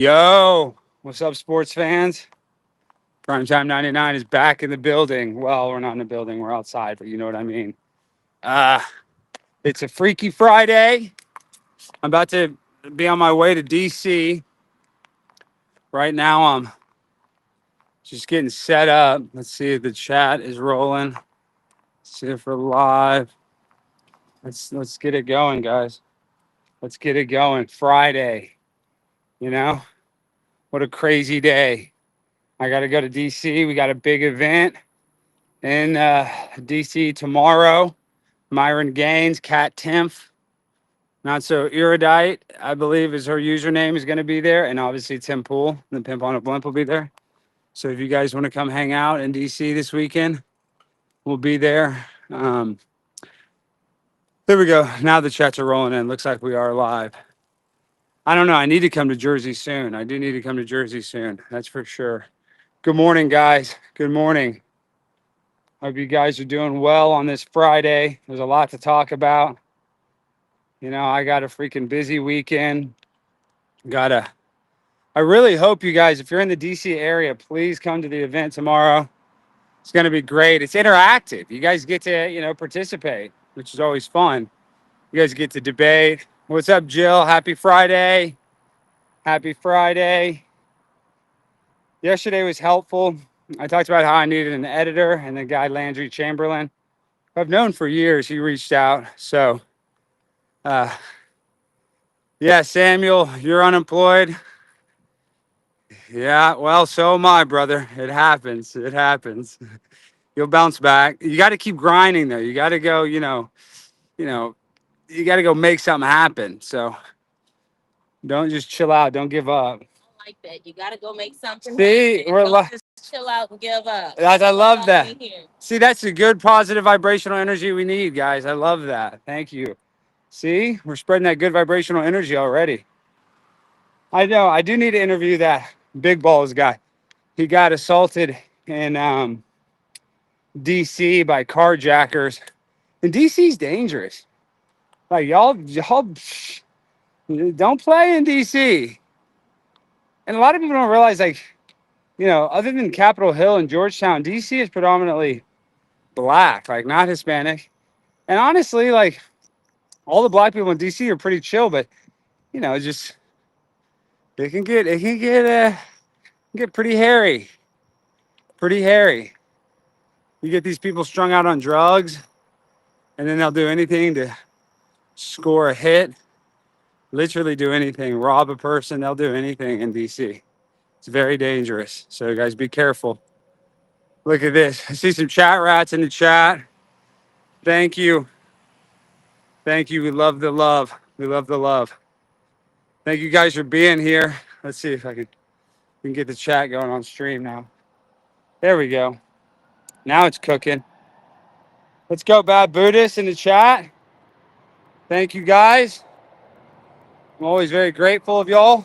Yo, what's up, sports fans? Primetime 99 is back in the building. Well, we're not in the building, we're outside, but you know what I mean. Uh, it's a Freaky Friday. I'm about to be on my way to DC. Right now, I'm just getting set up. Let's see if the chat is rolling. See if we're live. Let's get it going, guys. Let's get it going. Friday, you know, what a crazy day. I got to go to DC. We got a big event in DC tomorrow. Myron Gaines, Kat Timpf, not so erudite, I believe is her username, is going to be there. And obviously Tim Pool, the Pimp on a Blimp, will be there. So if you guys want to come hang out in DC this weekend, we'll be there. There we go. Now the chats are rolling in. Looks like we are live. I don't know. I need to come to Jersey soon. I do need to come to Jersey soon. That's for sure. Good morning, guys. Good morning. Hope you guys are doing well on this Friday. There's a lot to talk about. You know, I got a freaking busy weekend. I really hope you guys, if you're in the DC area, please come to the event tomorrow. It's going to be great. It's interactive. You guys get to, participate, which is always fun. You guys get to debate. What's up, Jill? Happy Friday. Happy Friday. Yesterday was helpful. I talked about how I needed an editor, and the guy Landry Chamberlain, who I've known for years, he reached out. So, yeah, Samuel, you're unemployed. Yeah, well, so am I, brother. It happens. It happens. You'll bounce back. You got to keep grinding, though. You got to go, you got to go make something happen. So don't just chill out. Don't give up. Like that. You gotta go make something See, happen. we're Don't just chill out and give up. I love Why that. we here. See, that's a good positive vibrational energy we need, guys. I love that. Thank you. See, we're spreading that good vibrational energy already. I know. I do need to interview that big balls guy. He got assaulted in DC by carjackers. And DC's dangerous. Like y'all don't play in DC. And a lot of people don't realize, like, other than Capitol Hill and Georgetown, DC is predominantly black, like not Hispanic. And honestly, like all the black people in DC are pretty chill, but just it can get pretty hairy. Pretty hairy. You get these people strung out on drugs, and then they'll do anything to score a hit. Literally do anything, rob a person, they'll do anything in DC. It's very dangerous. So guys, be careful. Look at this. I see some chat rats in the chat. Thank you. Thank you. We love the love. We love the love. Thank you guys for being here. Let's see if we can get the chat going on stream now. There we go. Now it's cooking. Let's go, Bad Buddhist, in the chat. Thank you guys. I'm always very grateful of y'all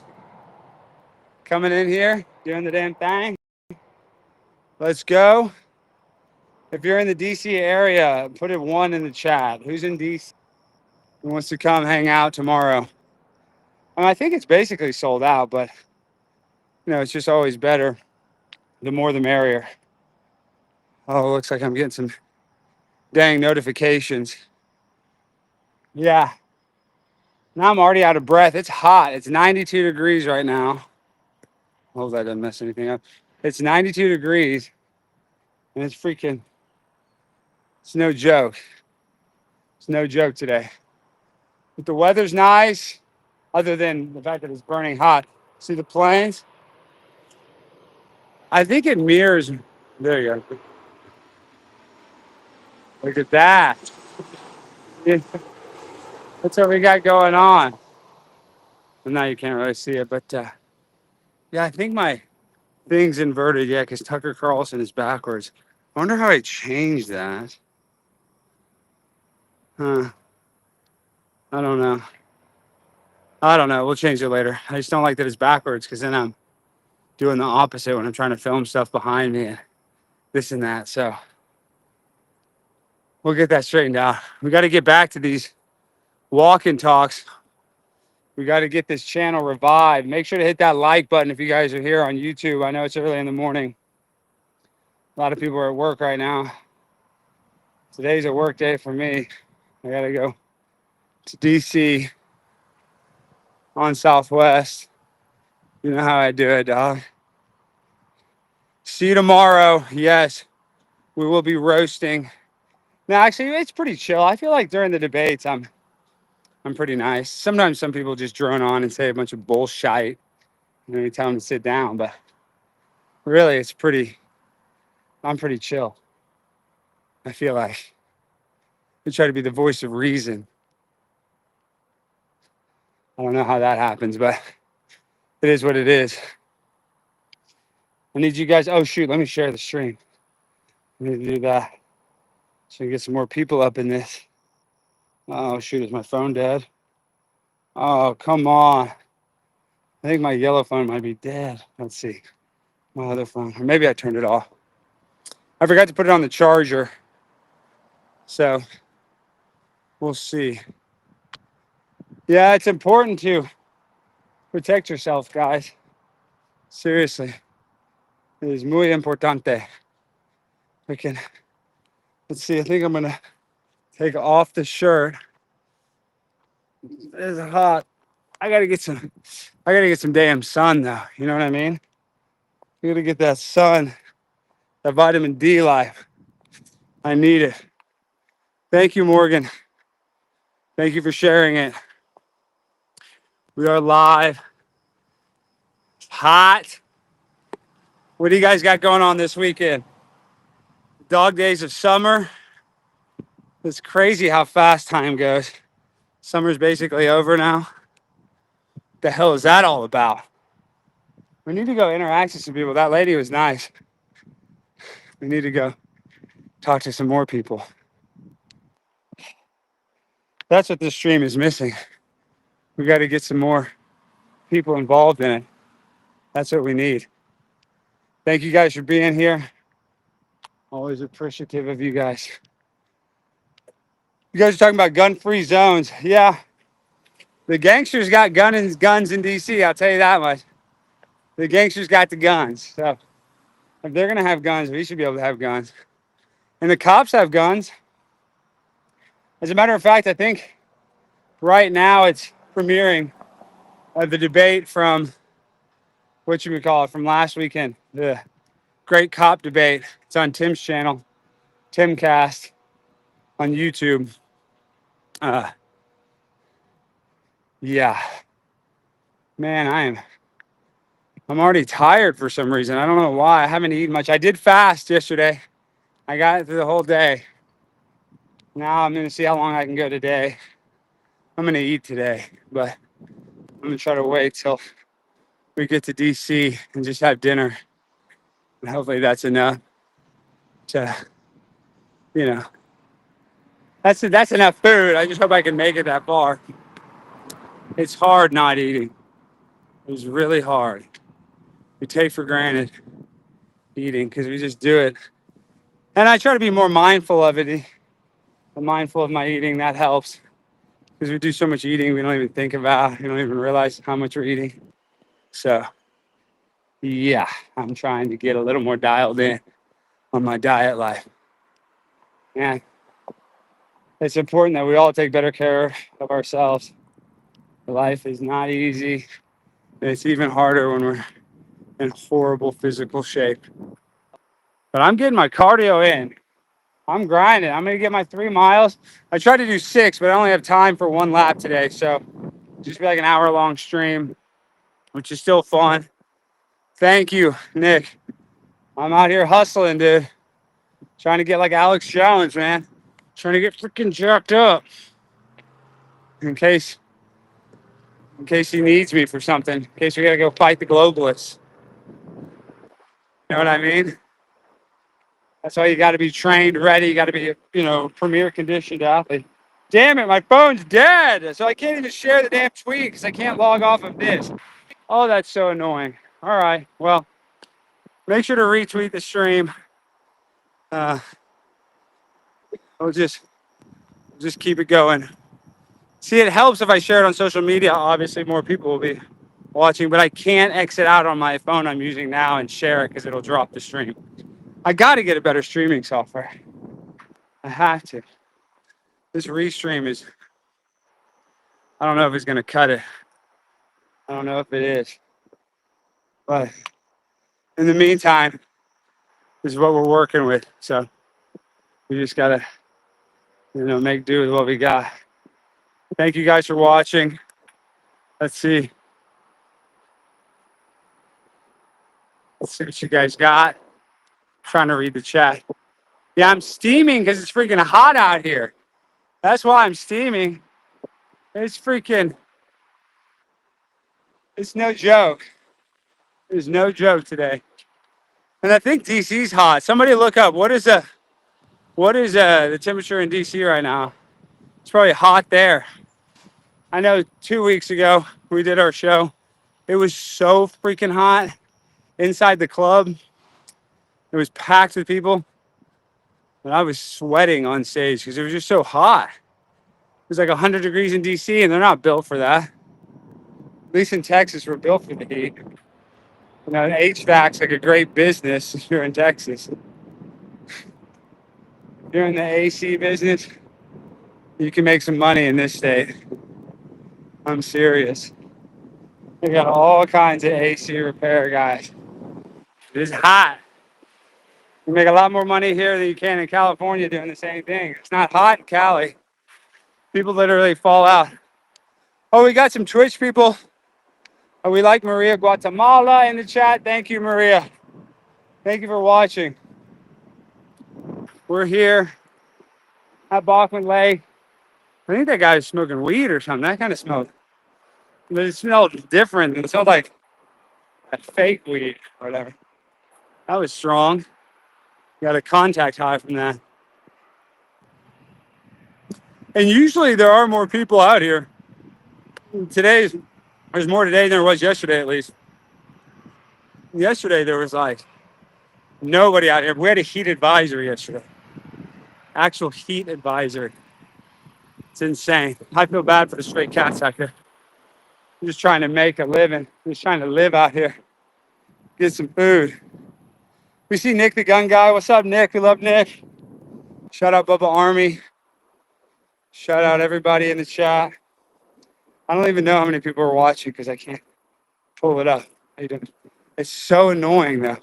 coming in here, doing the damn thing. Let's go. If you're in the DC area, put a 1 in the chat. Who's in DC? Who wants to come hang out tomorrow? I think it's basically sold out, but it's just always better. The more the merrier. Oh, it looks like I'm getting some dang notifications. Yeah. Now I'm already out of breath. It's hot. It's 92 degrees right now. Hope that doesn't mess anything up. It's 92 degrees. And it's no joke. It's no joke today. But the weather's nice, other than the fact that it's burning hot. See the planes? I think it mirrors. There you go. Look at that. Yeah, that's what we got going on. And now you can't really see it, but yeah, I think my thing's inverted. Yeah, because Tucker Carlson is backwards. I wonder how I changed that. Huh. I don't know. We'll change it later. I just don't like that it's backwards because then I'm doing the opposite when I'm trying to film stuff behind me and this and that. So we'll get that straightened out. We got to get back to these walk and talks. We got to get this channel revived. Make sure to hit that like button if you guys are here on YouTube. I know it's early in the morning. A lot of people are at work right now. Today's a work day for me. I got to go to DC on Southwest. You know how I do it, dog. See you tomorrow. Yes, we will be roasting. No, actually, it's pretty chill. I feel like during the debates, I'm pretty nice. Sometimes some people just drone on and say a bunch of bullshit. You tell them to sit down, but really, I'm pretty chill. I feel like I try to be the voice of reason. I don't know how that happens, but it is what it is. I need you guys. Oh, shoot. Let me share the stream. I need to do that so we can get some more people up in this. Oh, shoot. Is my phone dead? Oh, come on. I think my yellow phone might be dead. Let's see. My other phone. Or maybe I turned it off. I forgot to put it on the charger. So we'll see. Yeah, it's important to protect yourself, guys. Seriously. It is muy importante. Let's see. I think I'm going to take off the shirt. It's hot. I gotta get some damn sun though. You know what I mean? You gotta get that sun, that vitamin D life. I need it. Thank you, Morgan. Thank you for sharing it. We are live. It's hot. What do you guys got going on this weekend? Dog days of summer. It's crazy how fast time goes. Summer's basically over now. What the hell is that all about? We need to go interact with some people. That lady was nice. We need to go talk to some more people. That's what this stream is missing. We got to get some more people involved in it. That's what we need. Thank you guys for being here. Always appreciative of you guys. You guys are talking about gun-free zones. Yeah. The gangsters got guns in DC, I'll tell you that much. The gangsters got the guns. So if they're going to have guns, we should be able to have guns. And the cops have guns. As a matter of fact, I think right now it's premiering the debate from, from last weekend. The great cop debate. It's on Tim's channel, Timcast on YouTube. Yeah. Man, I'm already tired for some reason. I don't know why. I haven't eaten much. I did fast yesterday. I got it through the whole day. Now I'm going to see how long I can go today. I'm going to eat today, but I'm going to try to wait till we get to DC and just have dinner. And hopefully that's enough to, that's enough food. I just hope I can make it that far. It's hard not eating. It's really hard. We take for granted eating because we just do it. And I try to be more mindful of it. I'm mindful of my eating. That helps because we do so much eating we don't even think about. We don't even realize how much we're eating. So, yeah, I'm trying to get a little more dialed in on my diet life. And it's important that we all take better care of ourselves. Life is not easy. It's even harder when we're in horrible physical shape. But I'm getting my cardio in. I'm grinding. I'm going to get my 3 miles. I tried to do 6, but I only have time for 1 lap today. So just be like an hour-long stream, which is still fun. Thank you, Nick. I'm out here hustling, dude. Trying to get like Alex Jones, man. Trying to get freaking jacked up. In case he needs me for something. In case we got to go fight the globalists. You know what I mean? That's why you got to be trained, ready. You got to be, premier conditioned athlete. Damn it, my phone's dead. So I can't even share the damn tweet because I can't log off of this. Oh, that's so annoying. All right. Well, make sure to retweet the stream. We'll just keep it going. See, it helps if I share it on social media. Obviously, more people will be watching, but I can't exit out on my phone I'm using now and share it because it'll drop the stream. I got to get a better streaming software. I have to. This restream is, I don't know if it's going to cut it. I don't know if it is. But in the meantime, this is what we're working with. So we just got to, make do with what we got. Thank you guys for watching. Let's see. Let's see what you guys got. Trying to read the chat. Yeah, I'm steaming because it's freaking hot out here. That's why I'm steaming. It's no joke. There's no joke today. And I think DC's hot. Somebody look up what is the temperature in DC right now. It's probably hot there. I know 2 weeks ago we did our show. It was so freaking hot inside the club. It was packed with people. And I was sweating on stage because it was just so hot. It was like 100 degrees in DC, and they're not built for that. At least in Texas, we're built for the heat. HVAC's like a great business if you're in Texas. If you're in the AC business, you can make some money in this state. I'm serious. We got all kinds of AC repair guys. It is hot. You make a lot more money here than you can in California doing the same thing. It's not hot in Cali. People literally fall out. Oh, we got some Twitch people. Oh, we like Maria Guatemala in the chat. Thank you, Maria. Thank you for watching. We're here at Bachman Lake. I think that guy was smoking weed or something. That kind of smelled. But it smelled different. It smelled like a fake weed or whatever. That was strong. Got a contact high from that. And usually there are more people out here. There's more today than there was yesterday, at least. Yesterday there was like nobody out here. We had a heat advisory yesterday. Actual heat advisory. It's insane. I feel bad for the stray cats out here. I'm just trying to make a living. I'm just trying to live out here. Get some food. We see Nick the gun guy. What's up, Nick? We love Nick. Shout out Bubba Army. Shout out everybody in the chat. I don't even know how many people are watching because I can't pull it up. How you doing? It's so annoying though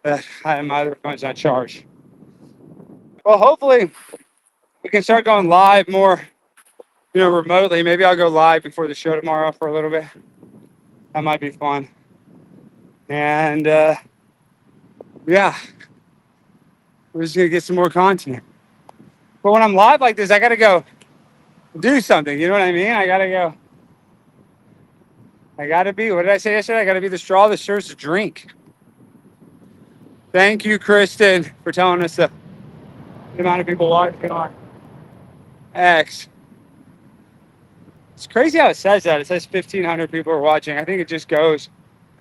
that my other phone's not charged. Well, hopefully we can start going live more, remotely. Maybe I'll go live before the show tomorrow for a little bit. That might be fun. And yeah, we're just gonna get some more content. But when I'm live like this, I gotta go do something. You know what I mean? I gotta be, what did I say yesterday? I gotta be the straw that serves the drink. Thank you, Kristen, for telling us the amount of people watching on X. It's crazy how it says that. It says 1,500 people are watching. I think it just goes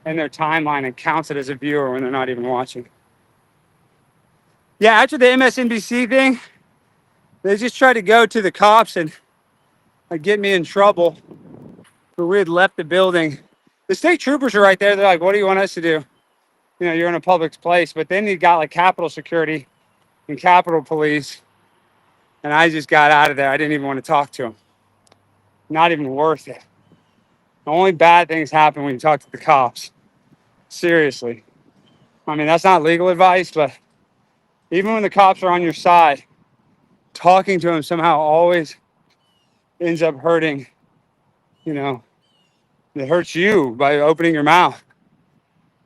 in their timeline and counts it as a viewer when they're not even watching. Yeah, after the MSNBC thing, they just tried to go to the cops and get me in trouble. But we had left the building. The state troopers are right there. They're like, what do you want us to do? You're in a public place. But then you got like Capitol Security and Capitol Police. And I just got out of there. I didn't even want to talk to them. Not even worth it. The only bad things happen when you talk to the cops. Seriously. I mean, that's not legal advice, but even when the cops are on your side, talking to them somehow always ends up hurting, it hurts you by opening your mouth.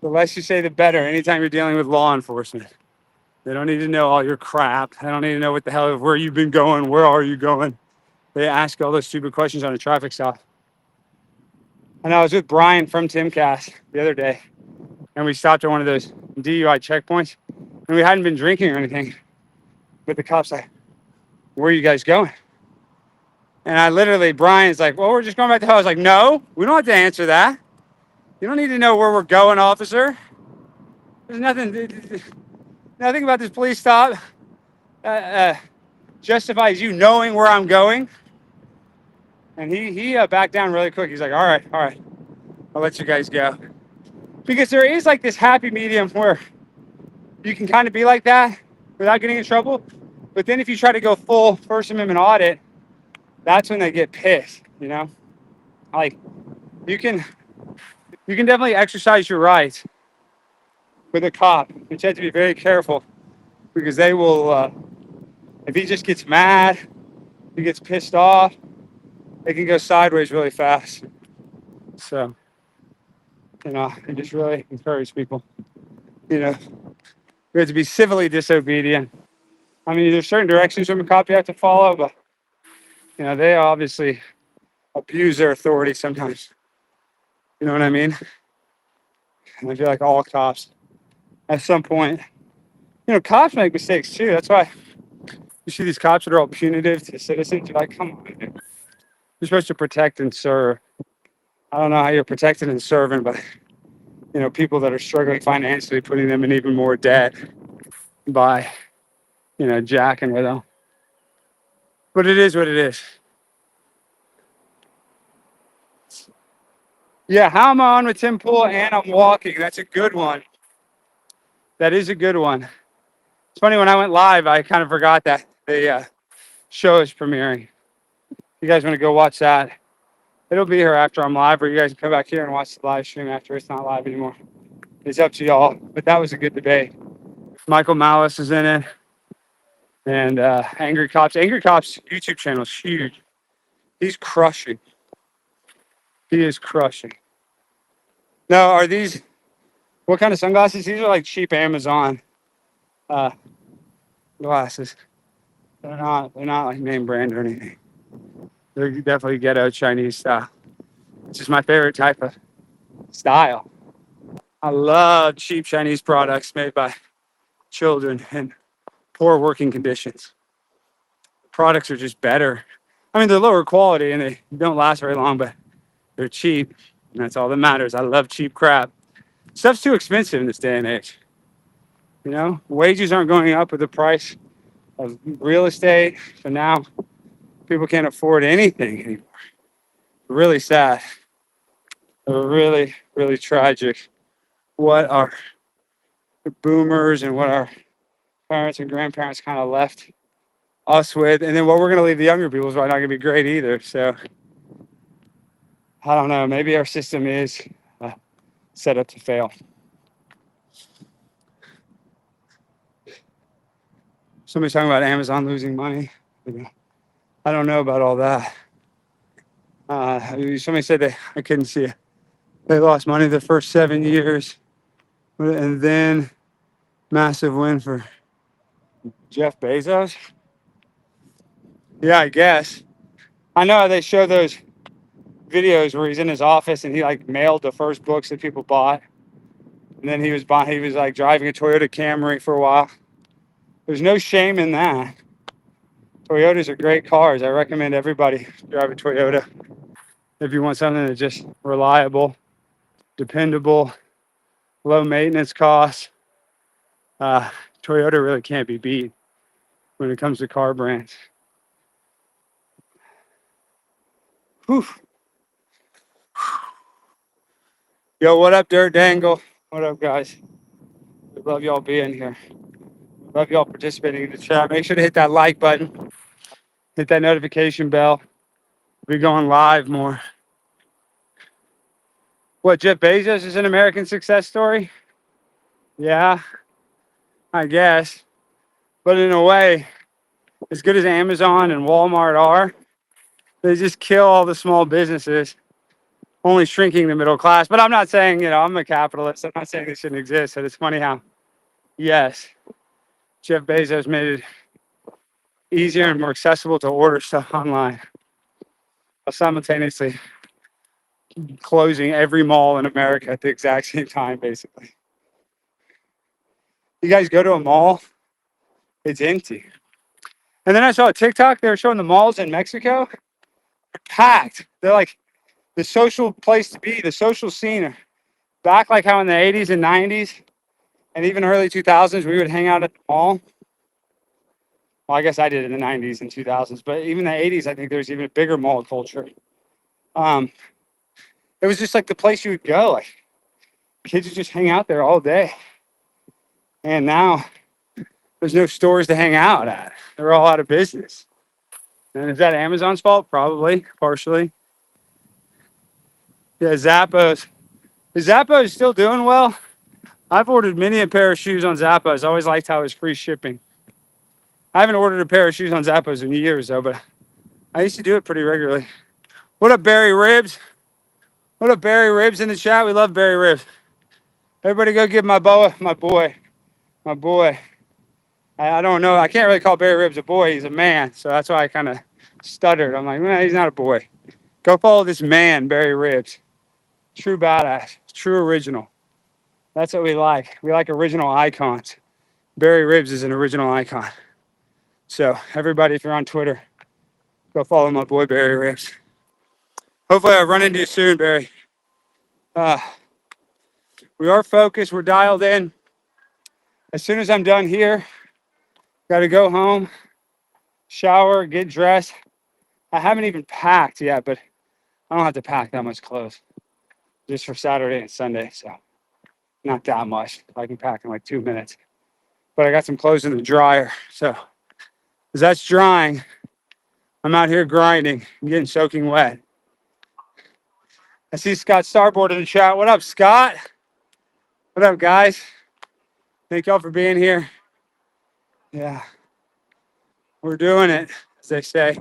The less you say, the better. Anytime you're dealing with law enforcement, they don't need to know all your crap. They don't need to know what the hell, where you've been going, where are you going. They ask all those stupid questions on a traffic stop. And I was with Brian from Timcast the other day, and we stopped at one of those DUI checkpoints, and we hadn't been drinking or anything. But the cop's like, where are you guys going? And Brian's like, well, we're just going back to hell. I was like, no, we don't have to answer that. You don't need to know where we're going, officer. There's nothing about this police stop justifies you knowing where I'm going. And he backed down really quick. He's like, all right, I'll let you guys go. Because there is like this happy medium where you can kind of be like that without getting in trouble. But then if you try to go full First Amendment audit, that's when they get pissed, you know? Like you can definitely exercise your rights with a cop, but you have to be very careful because they will, if he just gets mad, he gets pissed off, it can go sideways really fast. So, you know, I just really encourage people, you know, we have to be civilly disobedient. I mean, there's certain directions from a cop you have to follow, but, you know, they obviously abuse their authority sometimes. You know what I mean? And I feel like all cops, at some point, you know, cops make mistakes too. That's why you see these cops that are all punitive to citizens. You're like, come on, dude. You're supposed to protect and serve. I don't know how you're protecting and serving, but, you know, people that are struggling financially, putting them in even more debt by, you know, jacking with them. But it is what it is. Yeah, how am I on with Tim Pool and I'm walking? That's a good one. That is a good one. It's funny, when I went live, I kind of forgot that the show is premiering. You guys want to go watch that? It'll be here after I'm live, or you guys can come back here and watch the live stream after it's not live anymore. It's up to y'all. But that was a good debate. Michael Malice is in it. And Angry Cops. Angry Cops' YouTube channel is huge. He's crushing. He is crushing. Now, are these, what kind of sunglasses? These are like cheap Amazon glasses. They're not like name brand or anything. They're definitely ghetto Chinese style. It's just my favorite type of style. I love cheap Chinese products made by children in poor working conditions. The products are just better. I mean, they're lower quality and they don't last very long, but they're cheap. And that's all that matters. I love cheap crap. Stuff's too expensive in this day and age. You know, wages aren't going up with the price of real estate. So now people can't afford anything anymore. Really sad. Really, really tragic. What our boomers and what our parents and grandparents kind of left us with, and then what we're going to leave the younger people is probably not going to be great either. So I don't know. Maybe our system is set up to fail. Somebody's talking about Amazon losing money. I don't know about all that. Somebody said that I couldn't see it. They lost money the first 7 years, and then massive win for Jeff Bezos. Yeah, I guess. I know they show those videos where he's in his office and he like mailed the first books that people bought, and then he was like driving a Toyota Camry for a while. There's no shame in that. Toyotas are great cars. I recommend everybody drive a Toyota if you want something that's just reliable, dependable, low maintenance costs. Toyota really can't be beat when it comes to car brands. Whew. Yo, what up, Dirt Dangle? What up, guys? We love y'all being here. Love y'all participating in the chat. Make sure to hit that like button, hit that notification bell. We're going live more. What, Jeff Bezos is an American success story? Yeah, I guess. But in a way, as good as Amazon and Walmart are, they just kill all the small businesses, only shrinking the middle class. But I'm not saying, you know, I'm a capitalist. I'm not saying they shouldn't exist. And it's funny how, yes, Jeff Bezos made it easier and more accessible to order stuff online, while simultaneously closing every mall in America at the exact same time, basically. You guys go to a mall, it's empty. And then I saw a TikTok, they were showing the malls in Mexico, they're packed. They're like the social place to be, the social scene. Back like how in the 80s and 90s and even early 2000s, we would hang out at the mall. Well, I guess I did in the 90s and 2000s, but even the 80s, I think there was even a bigger mall culture. It was just like the place you would go. Like kids would just hang out there all day. And now there's no stores to hang out at. They're all out of business. And is that Amazon's fault? Probably, partially. Yeah, Zappos. Is Zappos still doing well? I've ordered many a pair of shoes on Zappos. I always liked how it was free shipping. I haven't ordered a pair of shoes on Zappos in years, though, but I used to do it pretty regularly. What up, Barry Ribs? What up, Barry Ribs in the chat? We love Barry Ribs. Everybody go give my boy. I don't know. I can't really call Barry Ribs a boy. He's a man. So that's why I kind of stuttered. I'm like, he's not a boy. Go follow this man, Barry Ribs. True badass. True original. That's what we like. We like original icons. Barry Ribs is an original icon. So everybody, if you're on Twitter, go follow my boy, Barry Ribs. Hopefully I run into you soon, Barry. We are focused. We're dialed in. As soon as I'm done here, got to go home, shower, get dressed. I haven't even packed yet, but I don't have to pack that much clothes just for Saturday and Sunday. So not that much. I can pack in like 2 minutes. But I got some clothes in the dryer. So as that's drying, I'm out here grinding. I'm getting soaking wet. I see Scott Starboard in the chat. What up, Scott? What up, guys? Thank y'all for being here. Yeah. We're doing it, as they say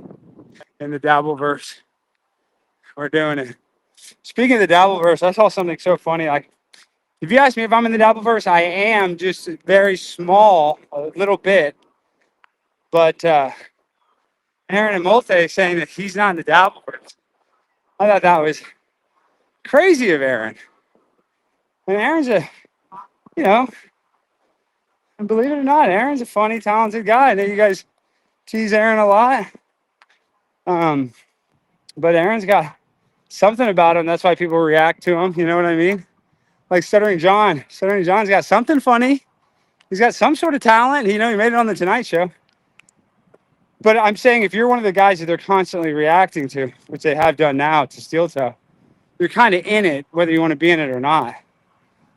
in the Dabbleverse. We're doing it. Speaking of the Dabbleverse, I saw something so funny. Like, if you ask me if I'm in the Dabbleverse, I am just very small, a little bit. But Aaron and Molte saying that he's not in the Dabbleverse. I thought that was crazy of Aaron. And Aaron's and believe it or not, Aaron's a funny, talented guy. I know you guys tease Aaron a lot. But Aaron's got something about him. That's why people react to him. You know what I mean? Like Stuttering John. Stuttering John's got something funny. He's got some sort of talent. He made it on the Tonight Show. But I'm saying if you're one of the guys that they're constantly reacting to, which they have done now to Steel Toe, you're kind of in it, whether you want to be in it or not.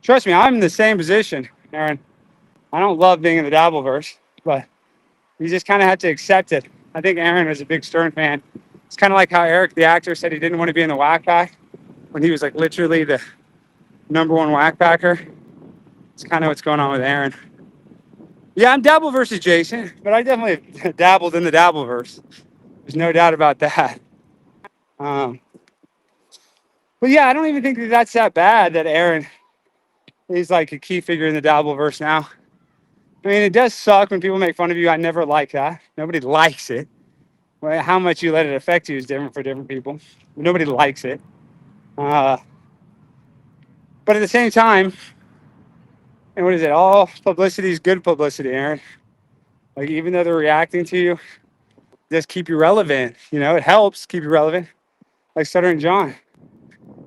Trust me, I'm in the same position, Aaron. I don't love being in the Dabbleverse, but you just kind of have to accept it. I think Aaron is a big Stern fan. It's kind of like how Eric, the actor, said he didn't want to be in the Whack Pack when he was like literally the #1 Whack Packer. It's kind of what's going on with Aaron. Yeah, I'm Dabbleverse adjacent, but I definitely dabbled in the Dabbleverse. There's no doubt about that. But yeah, I don't even think that's that bad that Aaron is like a key figure in the Dabbleverse now. I mean, it does suck when people make fun of you. I never like that. Nobody likes it. Well, how much you let it affect you is different for different people. Nobody likes it. But at the same time, and what is it? All publicity is good publicity, Aaron. Like, even though they're reacting to you, just keep you relevant. It helps keep you relevant. Like Stuttering John.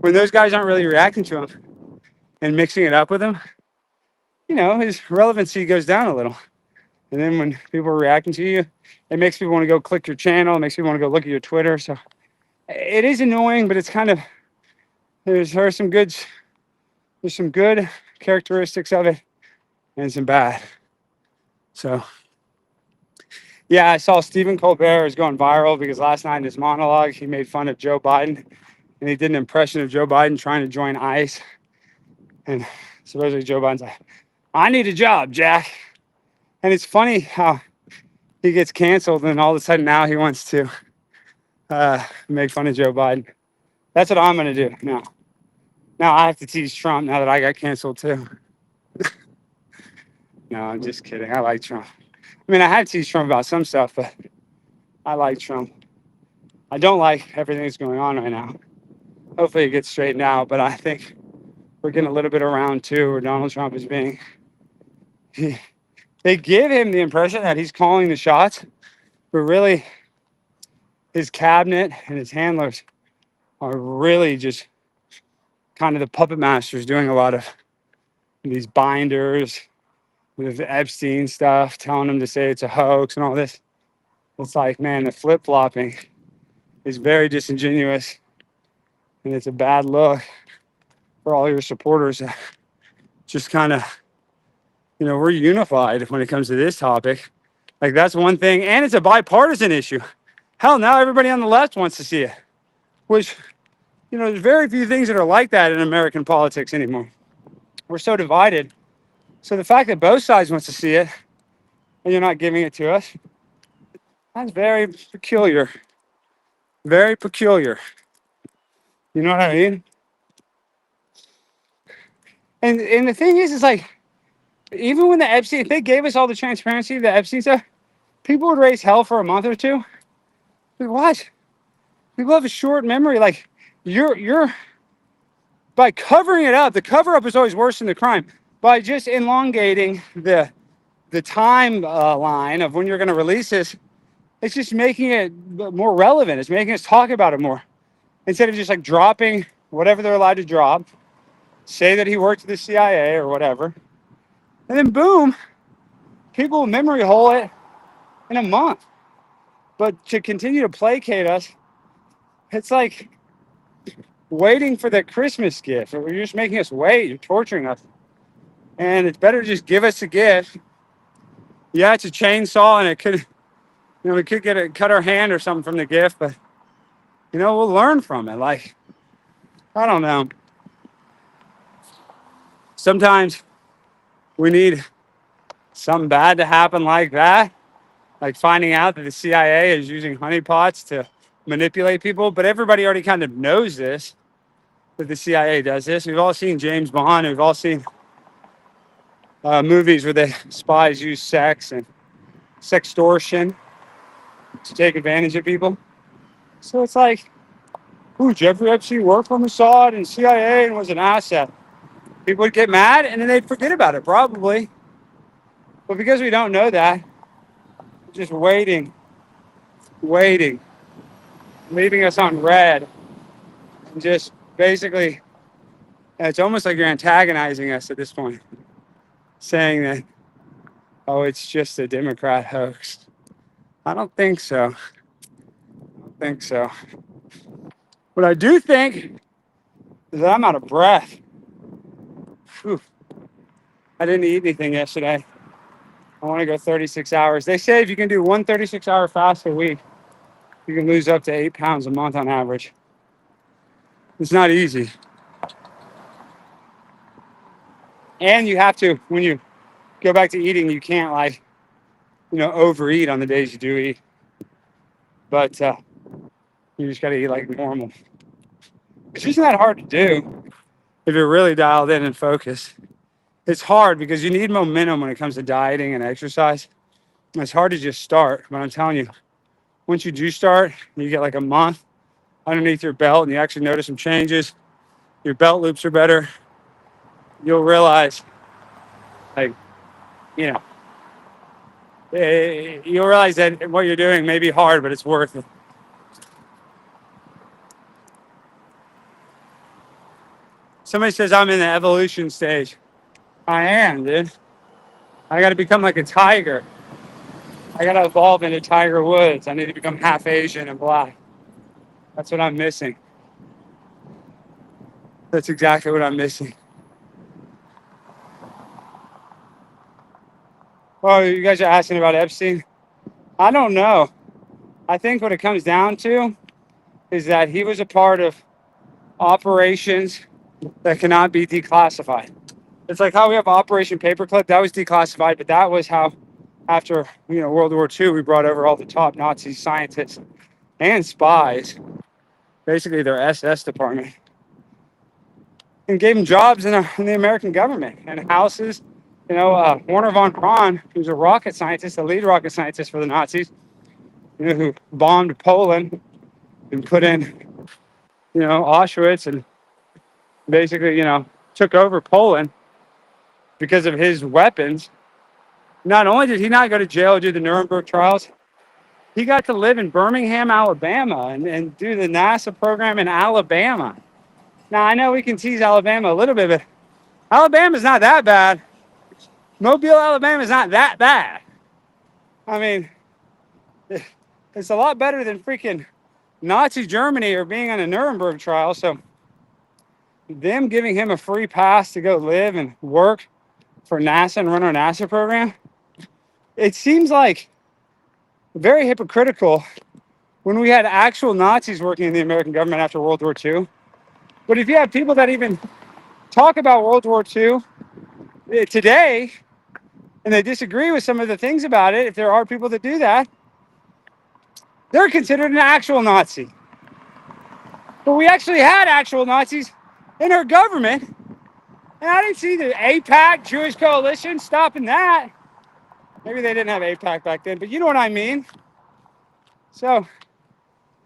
When those guys aren't really reacting to him and mixing it up with him, his relevancy goes down a little. And then when people are reacting to you, it makes people want to go click your channel. It makes people want to go look at your Twitter. So it is annoying, but it's kind of, there's some good characteristics of it and some bad. So yeah, I saw Stephen Colbert is going viral because last night in his monologue, he made fun of Joe Biden and he did an impression of Joe Biden trying to join ICE. And supposedly Joe Biden's like, I need a job, Jack. And it's funny how he gets canceled and all of a sudden now he wants to make fun of Joe Biden. That's what I'm going to do now. Now I have to tease Trump now that I got canceled too. No, I'm just kidding. I like Trump. I mean, I had to tease Trump about some stuff, but I like Trump. I don't like everything that's going on right now. Hopefully it gets straightened out, but I think we're getting a little bit around too where Donald Trump is being... They give him the impression that he's calling the shots, but really his cabinet and his handlers are really just kind of the puppet masters doing a lot of these binders with Epstein stuff, telling him to say it's a hoax and all this. It's like, man, the flip-flopping is very disingenuous. And it's a bad look for all your supporters. Just kind of, we're unified when it comes to this topic. Like, that's one thing. And it's a bipartisan issue. Hell, now everybody on the left wants to see it, which, there's very few things that are like that in American politics anymore. We're so divided. So the fact that both sides wants to see it and you're not giving it to us, that's very peculiar. Very peculiar. You know what I mean? And the thing is like, even when the Epstein, if they gave us all the transparency of the Epstein stuff, people would raise hell for a month or two. Like, what? People have a short memory. Like, you're by covering it up. The cover up is always worse than the crime. By just elongating the time line of when you're going to release this, it's just making it more relevant. It's making us talk about it more instead of just like dropping whatever they're allowed to drop. Say that he worked at the CIA or whatever, and then boom, people will memory hole it in a month. But to continue to placate us, it's like waiting for the Christmas gift. You're just making us wait. You're torturing us. And it's better to just give us a gift. Yeah, it's a chainsaw, and it could, we could cut our hand or something from the gift, but we'll learn from it. Like, I don't know. Sometimes we need something bad to happen like that, like finding out that the CIA is using honeypots to manipulate people. But everybody already kind of knows this, that the CIA does this. We've all seen James Bond. We've all seen movies where the spies use sex and sextortion to take advantage of people. So it's like, Jeffrey Epstein worked for Mossad and CIA and was an asset. People would get mad and then they'd forget about it, probably. But because we don't know that, we're just waiting, leaving us on red. And just basically, it's almost like you're antagonizing us at this point, saying that, it's just a Democrat hoax. I don't think so. What I do think is that I'm out of breath. Whew. I didn't eat anything yesterday. I want to go 36 hours. They say if you can do one 36-hour fast a week, you can lose up to 8 pounds a month on average. It's not easy. And you have to, when you go back to eating, you can't overeat on the days you do eat. But you just got to eat like normal. It's just not hard to do if you're really dialed in and focused. It's hard because you need momentum when it comes to dieting and exercise. It's hard to just start, but I'm telling you, once you do start, you get like a month underneath your belt and you actually notice some changes. Your belt loops are better. You'll realize, you'll realize that what you're doing may be hard, but it's worth it. Somebody says I'm in the evolution stage. I am, dude. I got to become like a tiger. I got to evolve into Tiger Woods. I need to become half Asian and black. That's what I'm missing. That's exactly what I'm missing. Oh, you guys are asking about Epstein? I don't know. I think what it comes down to is that he was a part of operations that cannot be declassified. It's like how we have Operation Paperclip. That was declassified, but that was how, after World War II, we brought over all the top Nazi scientists and spies, basically their SS department, and gave them jobs in the American government and houses. Werner von Braun, who's a rocket scientist, the lead rocket scientist for the Nazis, who bombed Poland and put in, Auschwitz and basically, took over Poland because of his weapons. Not only did he not go to jail or do the Nuremberg trials, he got to live in Birmingham, Alabama, and do the NASA program in Alabama. Now, I know we can tease Alabama a little bit, but Alabama's not that bad. Mobile, Alabama is not that bad. I mean, it's a lot better than freaking Nazi Germany or being on a Nuremberg trial. So them giving him a free pass to go live and work for NASA and run our NASA program, it seems like very hypocritical when we had actual Nazis working in the American government after World War II. But if you have people that even talk about World War II today and they disagree with some of the things about it, if there are people that do that, they're considered an actual Nazi. But we actually had actual Nazis in our government. And I didn't see the AIPAC, Jewish Coalition, stopping that. Maybe they didn't have AIPAC back then, but you know what I mean. So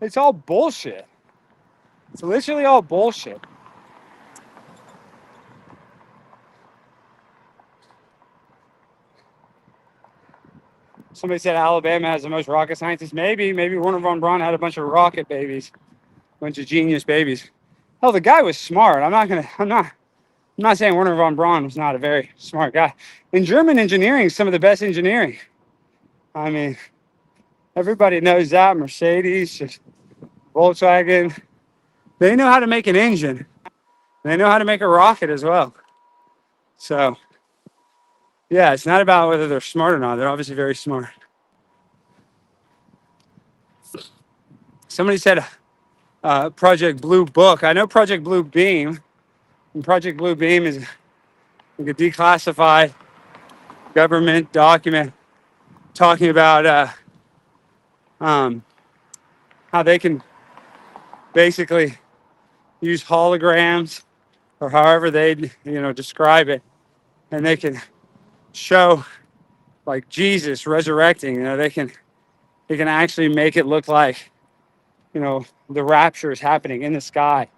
it's all bullshit. It's literally all bullshit. Somebody said Alabama has the most rocket scientists. Maybe Werner von Braun had a bunch of rocket babies, a bunch of genius babies. Hell, the guy was smart. I'm not saying Werner von Braun was not a very smart guy. In German engineering, some of the best engineering. I mean, everybody knows that. Mercedes, Volkswagen, they know how to make an engine. They know how to make a rocket as well. So, yeah, it's not about whether they're smart or not. They're obviously very smart. Somebody said Project Blue Book. I know Project Blue Beam. And Project Blue Beam is like a declassified government document talking about how they can basically use holograms or however they describe it, and they can show like Jesus resurrecting. They can actually make it look like the rapture is happening in the sky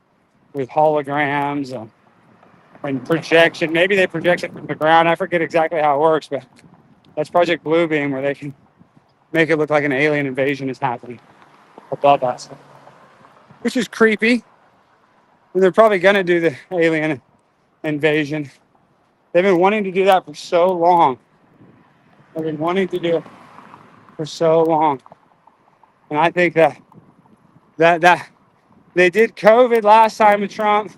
with holograms and projection. Maybe they project it from the ground. I forget exactly how it works, but that's Project Bluebeam, where they can make it look like an alien invasion is happening above us, which is creepy. And they're probably going to do the alien invasion. They've been wanting to do that for so long. They've been wanting to do it for so long. And I think that they did COVID last time with Trump.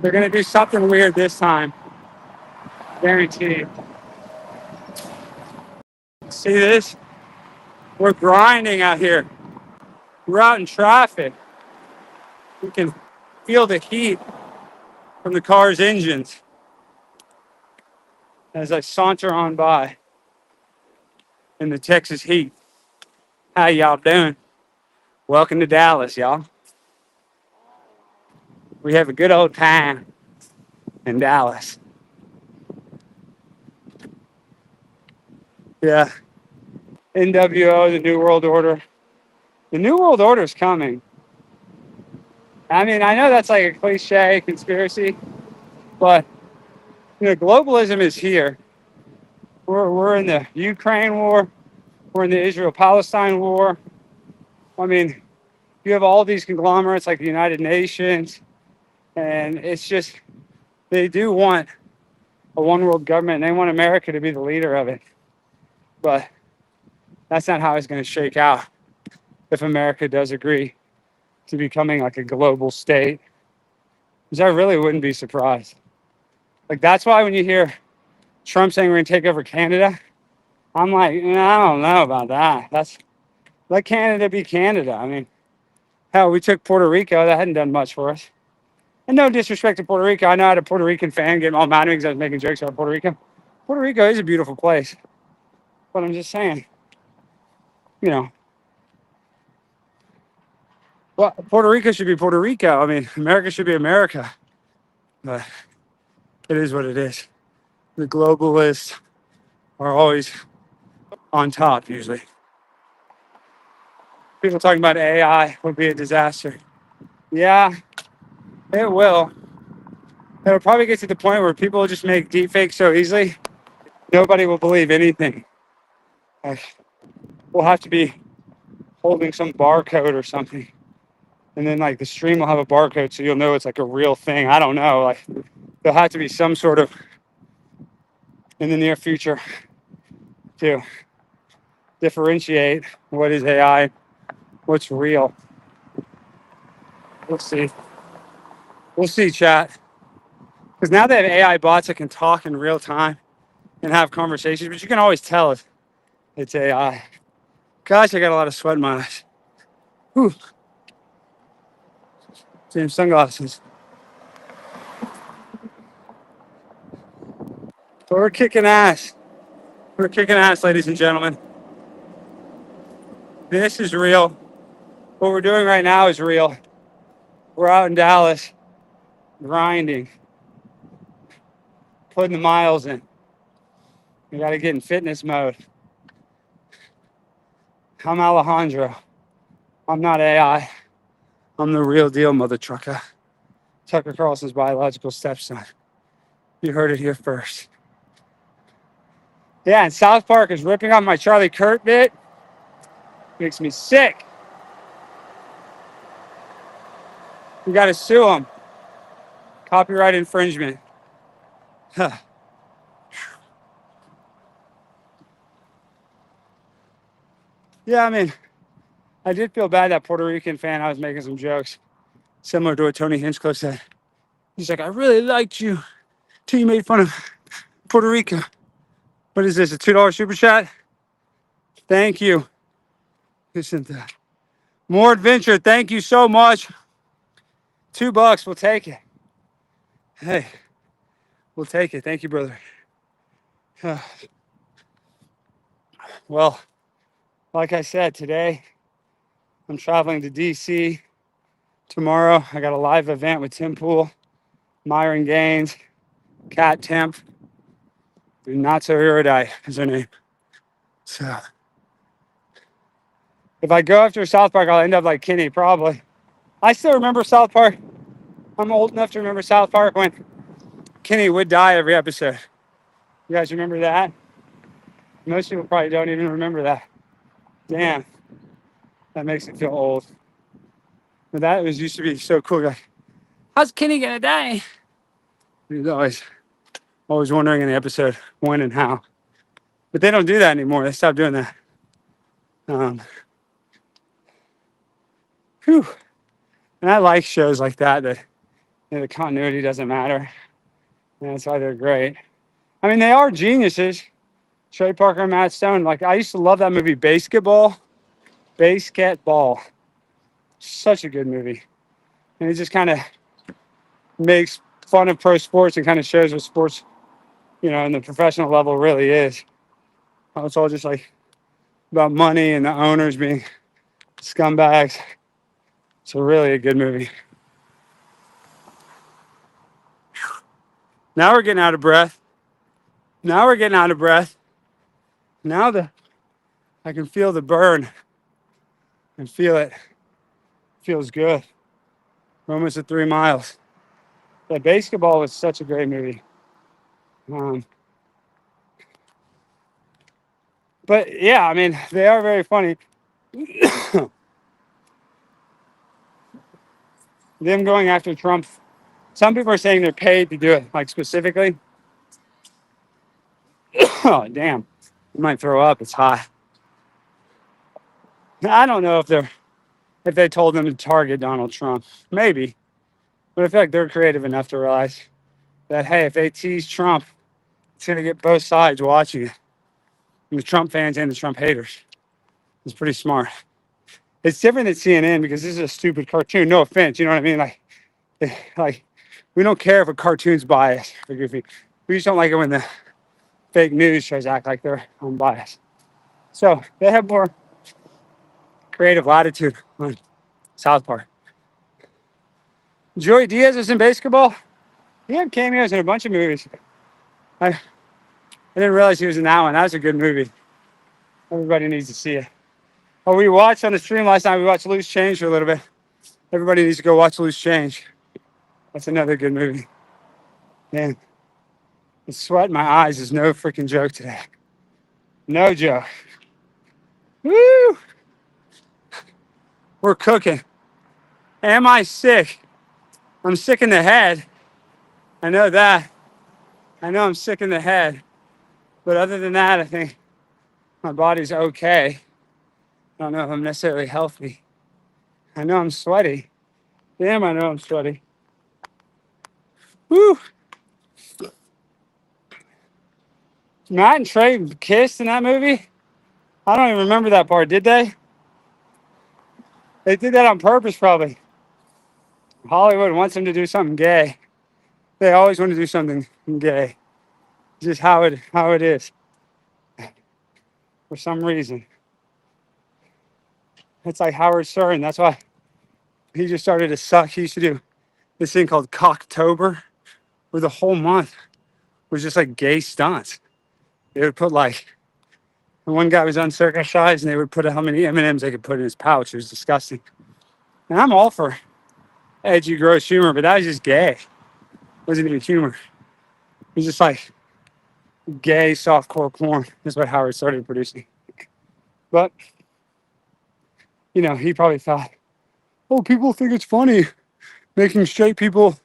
They're going to do something weird this time. Guaranteed. See this? We're grinding out here. We're out in traffic. We can feel the heat from the car's engines as I saunter on by in the Texas heat. How y'all doing? Welcome to Dallas, y'all. We have a good old time in Dallas. Yeah. NWO, the New World Order. The New World Order is coming. I mean, I know that's like a cliche conspiracy, but globalism is here. We're in the Ukraine war. We're in the Israel-Palestine war. I mean, you have all these conglomerates like the United Nations, and it's just they do want a one world government, and they want America to be the leader of it. But that's not how it's going to shake out if America does agree to becoming like a global state, which I really wouldn't be surprised. Like, that's why when you hear Trump saying we're going to take over Canada, I'm like, I don't know about that. Let Canada be Canada. I mean, hell, we took Puerto Rico. That hadn't done much for us. And no disrespect to Puerto Rico. I know I had a Puerto Rican fan getting all mad at me because I was making jokes about Puerto Rico. Puerto Rico is a beautiful place. But I'm just saying, well, Puerto Rico should be Puerto Rico. I mean, America should be America. But it is what it is. The globalists are always on top, usually. People talking about AI would be a disaster. Yeah, it will. It'll probably get to the point where people will just make deepfakes so easily, nobody will believe anything. Like, we'll have to be holding some barcode or something. And then like the stream will have a barcode so you'll know it's like a real thing. I don't know. Like, there'll have to be some sort of in the near future to differentiate what is AI, what's real. We'll see. We'll see, chat. Because now they have AI bots that can talk in real time and have conversations, but you can always tell if it's AI. Gosh, I got a lot of sweat in my eyes. Whew. Same sunglasses. But we're kicking ass. We're kicking ass, ladies and gentlemen. This is real. What we're doing right now is real. We're out in Dallas, grinding, putting the miles in. We got to get in fitness mode. I'm Alejandro. I'm not AI. I'm the real deal, mother trucker. Tucker Carlson's biological stepson. You heard it here first. Yeah, and South Park is ripping on my Charlie Kirk bit. Makes me sick. We got to sue him. Copyright infringement. Yeah, I mean, I did feel bad that Puerto Rican fan. I was making some jokes similar to what Tony Hinchcliffe said. He's like, I really liked you till you made fun of Puerto Rico. What is this, a $2 super chat? Thank you. Isn't that more adventure? Thank you so much. $2, we'll take it. Hey, we'll take it. Thank you, brother. Well, like I said, today I'm traveling to DC. Tomorrow I got a live event with Tim Pool, Myron Gaines, Kat Temp, and Not So Erudite is her name. So if I go after South Park, I'll end up like Kenny, probably. I still remember South Park. I'm old enough to remember South Park when Kenny would die every episode. You guys remember that? Most people probably don't even remember that. Damn. That makes me feel old. But that was used to be so cool. Like, how's Kenny gonna die? He was always wondering in the episode when and how. But they don't do that anymore. They stopped doing that. Whew. And I like shows like that the continuity doesn't matter. And that's why they're great. I mean, they are geniuses. Trey Parker and Matt Stone. Like, I used to love that movie, Basketball. Such a good movie. And it just kind of makes fun of pro sports and kind of shows what sports, in the professional level really is. It's all just like about money and the owners being scumbags. It's really a good movie. Now we're getting out of breath. Now I can feel the burn and feel it. Feels good. We're almost at 3 miles. Yeah, Basketball was such a great movie. But yeah, I mean, they are very funny. Them going after Trump. Some people are saying they're paid to do it, like specifically. Oh, damn. I might throw up. It's hot. I don't know if they told them to target Donald Trump. Maybe. But I feel like they're creative enough to realize that, hey, if they tease Trump, it's going to get both sides watching it. And the Trump fans and the Trump haters. It's pretty smart. It's different than CNN because this is a stupid cartoon. No offense. You know what I mean? Like we don't care if a cartoon's biased or goofy. We just don't like it when the fake news tries to act like they're unbiased. So they have more creative latitude on South Park. Joey Diaz is in Basketball. He had cameos in a bunch of movies. I didn't realize he was in that one. That was a good movie. Everybody needs to see it. Oh, we watched on the stream last night. We watched Loose Change for a little bit. Everybody needs to go watch Loose Change. That's another good movie. Man, the sweat in my eyes is no freaking joke today. No joke. Woo! We're cooking. Am I sick? I'm sick in the head. I know that. I know I'm sick in the head. But other than that, I think my body's okay. I don't know if I'm necessarily healthy. I know I'm sweaty. Damn, I know I'm sweaty. Woo! Matt and Trey kissed in that movie. I don't even remember that part. Did they? They did that on purpose, probably. Hollywood wants them to do something gay. They always want to do something gay. Just how it is. For some reason, it's like Howard Stern. That's why he just started to suck. He used to do this thing called Cocktober, where the whole month was just like gay stunts. They would put like, one guy was uncircumcised, and they would put how many M&Ms they could put in his pouch. It was disgusting. And I'm all for edgy, gross humor, but that was just gay. It wasn't even humor. It was just like gay softcore porn. That's what Howard started producing. But, he probably thought, oh, people think it's funny making straight people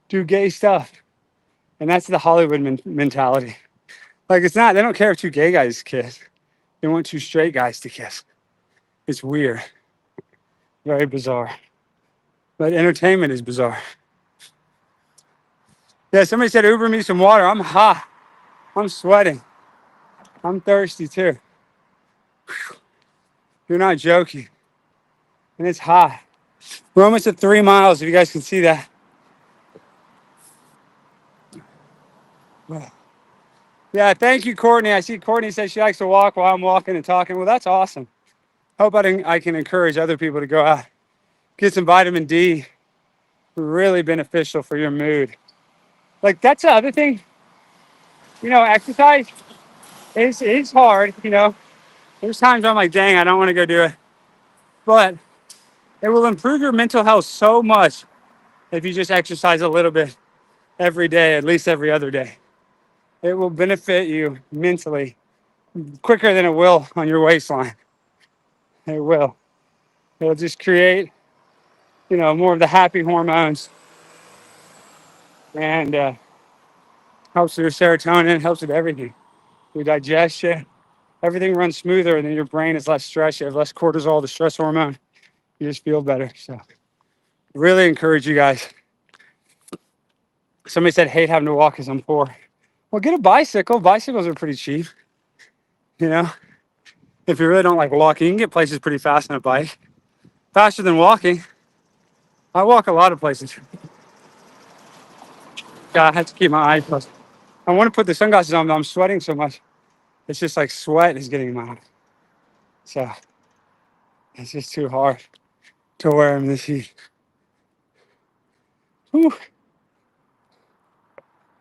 do gay stuff. And that's the Hollywood mentality. Like, it's not, they don't care if two gay guys kiss. They want two straight guys to kiss. It's weird. Very bizarre. But entertainment is bizarre. Yeah, somebody said, Uber me some water. I'm hot. I'm sweating. I'm thirsty too. Whew. You're not joking. And it's hot. We're almost at 3 miles, if you guys can see that. Yeah, thank you, Courtney. I see Courtney says she likes to walk while I'm walking and talking. Well, that's awesome. Hope I can encourage other people to go out. Get some vitamin D. Really beneficial for your mood. Like, that's the other thing. Exercise is hard, There's times I'm like, dang, I don't want to go do it. But it will improve your mental health so much if you just exercise a little bit every day, at least every other day. It will benefit you mentally quicker than it will on your waistline. It will. It'll just create, more of the happy hormones, and helps with your serotonin, helps with everything. Your digestion, everything runs smoother, and then your brain is less stressed. You have less cortisol, the stress hormone. You just feel better. So really encourage you guys. Somebody said, hate having to walk because I'm poor. Well, get a bicycle. Bicycles are pretty cheap. If you really don't like walking, you can get places pretty fast on a bike. Faster than walking. I walk a lot of places. God, I have to keep my eyes closed. I want to put the sunglasses on, but I'm sweating so much. It's just like sweat is getting in my eyes. So it's just too hard to wear them this heat. Whew.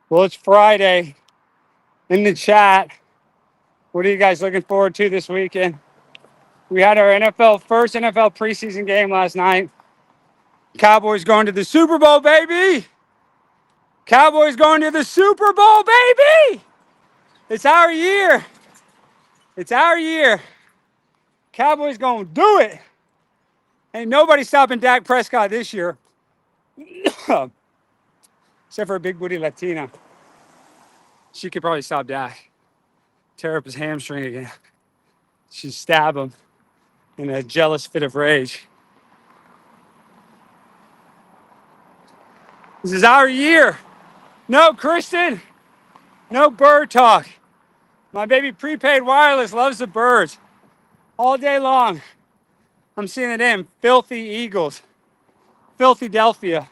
Well, it's Friday. In the chat, what are you guys looking forward to this weekend? We had our first NFL preseason game last night. Cowboys going to the Super Bowl, baby! Cowboys going to the Super Bowl, baby! It's our year. It's our year. Cowboys gonna do it. Ain't nobody stopping Dak Prescott this year. Except for a big booty Latina. She could probably stop Dak. Tear up his hamstring again. She'd stab him in a jealous fit of rage. This is our year. No, Kristen. No bird talk. My baby prepaid wireless loves the birds. All day long. I'm seeing it in filthy eagles. Filthy Delphia.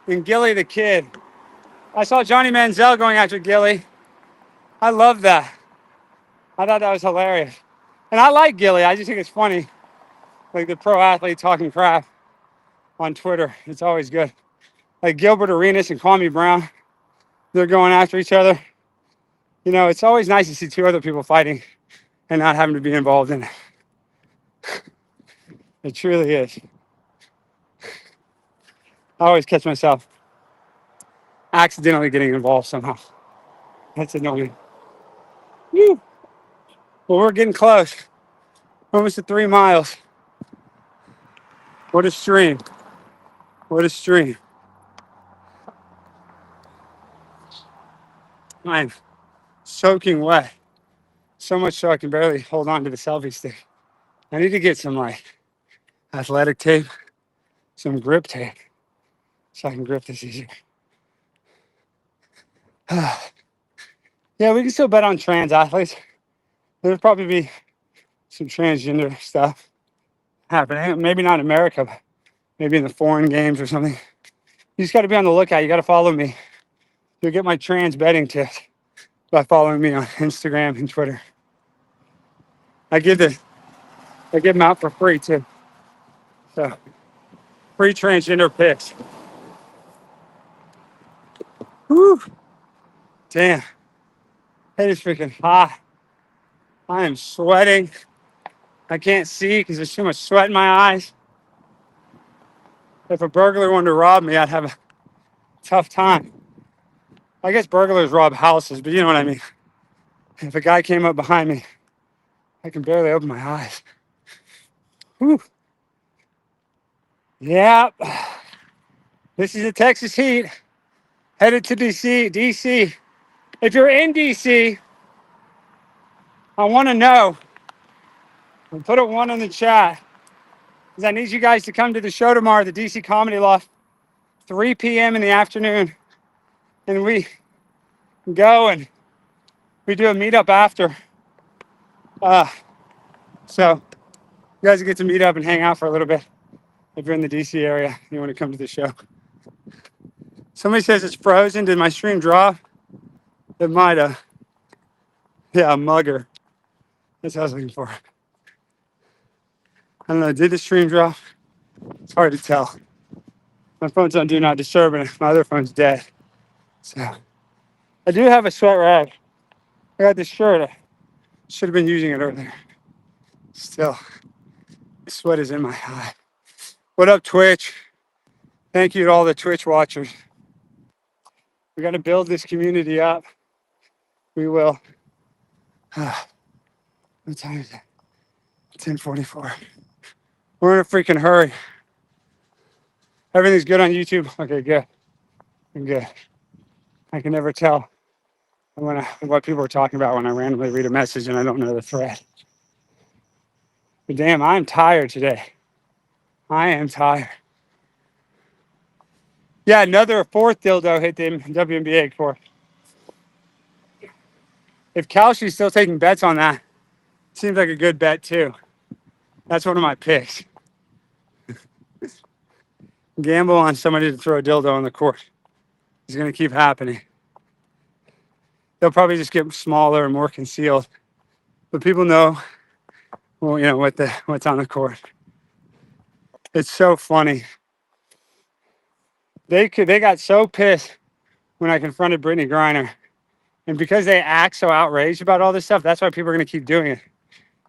And Gilly the kid. I saw Johnny Manziel going after Gilly. I love that. I thought that was hilarious. And I like Gilly. I just think it's funny. Like the pro athlete talking crap on Twitter. It's always good. Like Gilbert Arenas and Kwame Brown. They're going after each other. It's always nice to see two other people fighting and not having to be involved in it. It truly is. I always catch myself accidentally getting involved somehow. That's annoying. Woo. Well, we're getting close. Almost to 3 miles. What a stream. What a stream. I'm soaking wet. So much so I can barely hold on to the selfie stick. I need to get some athletic tape, some grip tape, so I can grip this easier. Yeah, we can still bet on trans athletes. There'll probably be some transgender stuff happening. Maybe not in America, but maybe in the foreign games or something. You just got to be on the lookout. You got to follow me. You'll get my trans betting tips by following me on Instagram and Twitter. I give them out for free too. So free transgender picks. Whew. Damn. It is freaking hot. I am sweating. I can't see because there's too much sweat in my eyes. If a burglar wanted to rob me, I'd have a tough time. I guess burglars rob houses, but you know what I mean. If a guy came up behind me, I can barely open my eyes. Whew. Yep. This is the Texas heat. Headed to DC. If you're in DC, I want to know. And put a 1 in the chat. Because I need you guys to come to the show tomorrow at the DC Comedy Loft, 3 p.m. in the afternoon. And we go and we do a meetup after. So you guys get to meet up and hang out for a little bit. If you're in the DC area and you want to come to the show. Somebody says it's frozen. Did my stream drop? It might have. Yeah, a mugger. That's what I was looking for. I don't know. Did the stream drop? It's hard to tell. My phone's on Do Not Disturb and my other phone's dead. So I do have a sweat rag. I got this shirt. I should have been using it earlier. Still, the sweat is in my eye. What up, Twitch? Thank you to all the Twitch watchers. We got to build this community up. We will. What time is it? 10:44. We're in a freaking hurry. Everything's good on YouTube? Okay, good. I'm good. I can never tell what people are talking about when I randomly read a message and I don't know the thread. But damn, I'm tired today. I am tired. Yeah, another 4th dildo hit the WNBA court. If Kalshi's still taking bets on that, seems like a good bet too. That's one of my picks. Gamble on somebody to throw a dildo on the court. It's going to keep happening. They'll probably just get smaller and more concealed. But people know, well, you know, what's on the court. It's so funny. They got so pissed when I confronted Brittany Griner. And because they act so outraged about all this stuff, that's why people are going to keep doing it.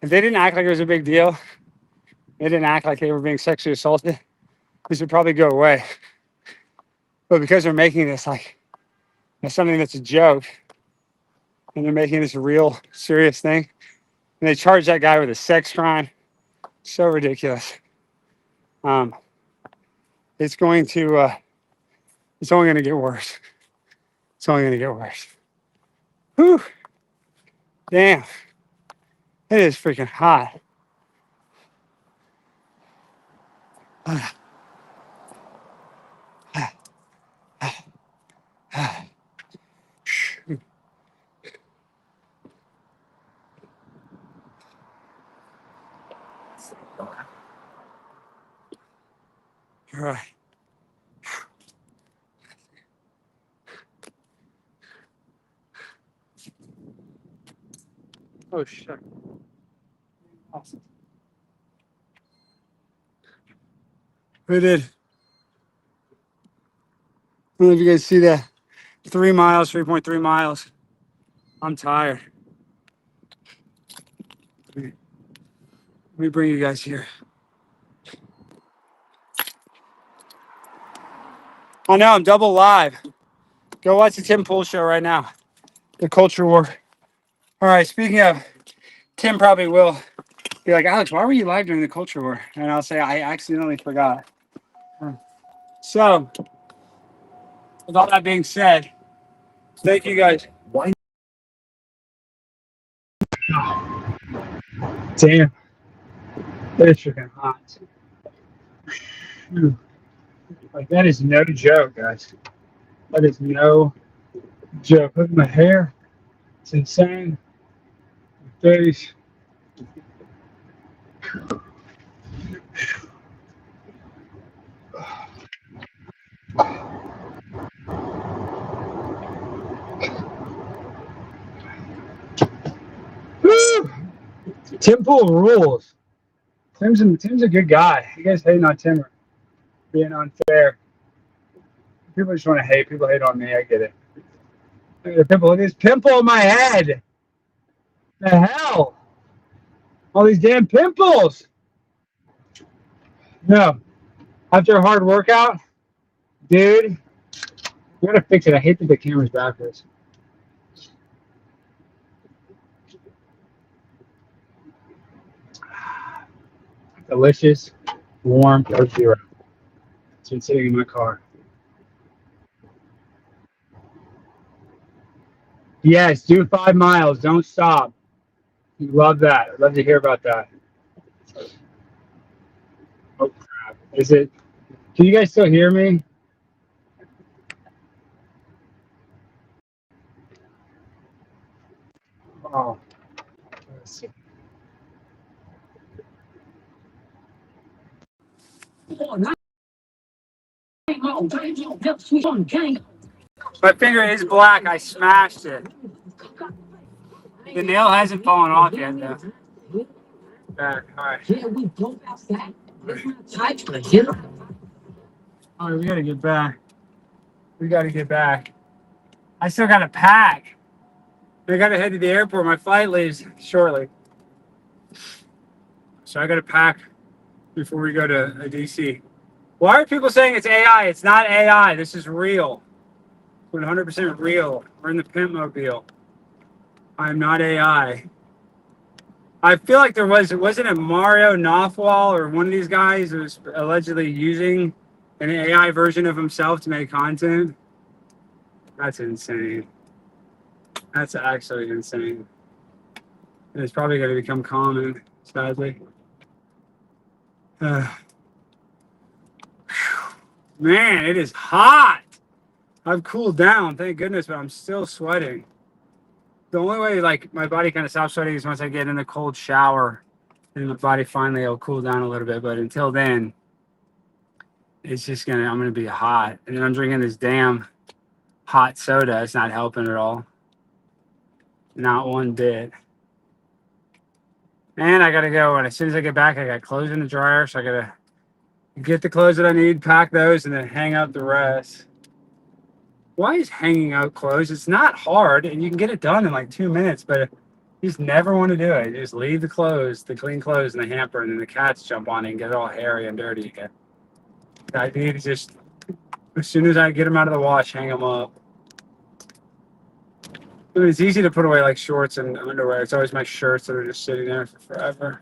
If they didn't act like it was a big deal, they didn't act like they were being sexually assaulted, this would probably go away. But because they're making this like something that's a joke, and they're making this a real serious thing, and they charge that guy with a sex crime, so ridiculous. It's going to, it's only going to get worse. It's only going to get worse. Whew. Damn. It is freaking hot. All right. Oh, shit. Awesome. We did. I don't know if you guys see that. 3 miles, 3.3 miles. I'm tired. Let me bring you guys here. I know, I'm double live. Go watch the Tim Pool show right now. The Culture War. All right, speaking of, Tim probably will be like, Alex, why were you live during the Culture War? And I'll say, I accidentally forgot. So, with all that being said, thank you guys. Why? Damn. It's freaking hot. Like, that is no joke, guys. That is no Joke, look at my hair. It's insane. My face. Woo! Tim Pool rules. Tim's a good guy. You guys hating on Tim are being unfair. People just want to hate. People hate on me. I get it. Look at the pimple. Look at this pimple on my head. The hell? All these damn pimples. No. After a hard workout, dude, you gotta fix it. I hate that the camera's backwards. Delicious, warm Coke Zero. It's been sitting in my car. Yes, do 5 miles. Don't stop. Love that. I'd love to hear about that. Oh crap! Is it? Can you guys still hear me? Oh, let's see. My finger is black. I smashed it. The nail hasn't fallen off yet, though. Back. All right. All right, we gotta get back. We gotta get back. I still gotta pack. I gotta head to the airport. My flight leaves shortly, so I gotta pack before we go to DC. Why are people saying it's AI? It's not AI. This is real. 100% real. We're in the pimp mobile. I'm not AI. I feel like wasn't it Mario Nawfal or one of these guys who was allegedly using an AI version of himself to make content? That's insane. That's actually insane. And it's probably going to become common, sadly. Man, it is hot. I've cooled down, thank goodness, but I'm still sweating. The only way, like, my body kind of stops sweating is once I get in the cold shower, and my body finally will cool down a little bit. But until then, it's just I'm gonna be hot, and then I'm drinking this damn hot soda. It's not helping at all, not one bit. And I gotta go. And as soon as I get back, I got clothes in the dryer, so I gotta get the clothes that I need, pack those, and then hang up the rest. Why is hanging out clothes? It's not hard, and you can get it done in like 2 minutes, but you just never want to do it. You just leave the clean clothes in the hamper, and then the cats jump on it and get it all hairy and dirty again. I need to just, as soon as I get them out of the wash, hang them up. I mean, it's easy to put away like shorts and underwear. It's always my shirts that are just sitting there for forever.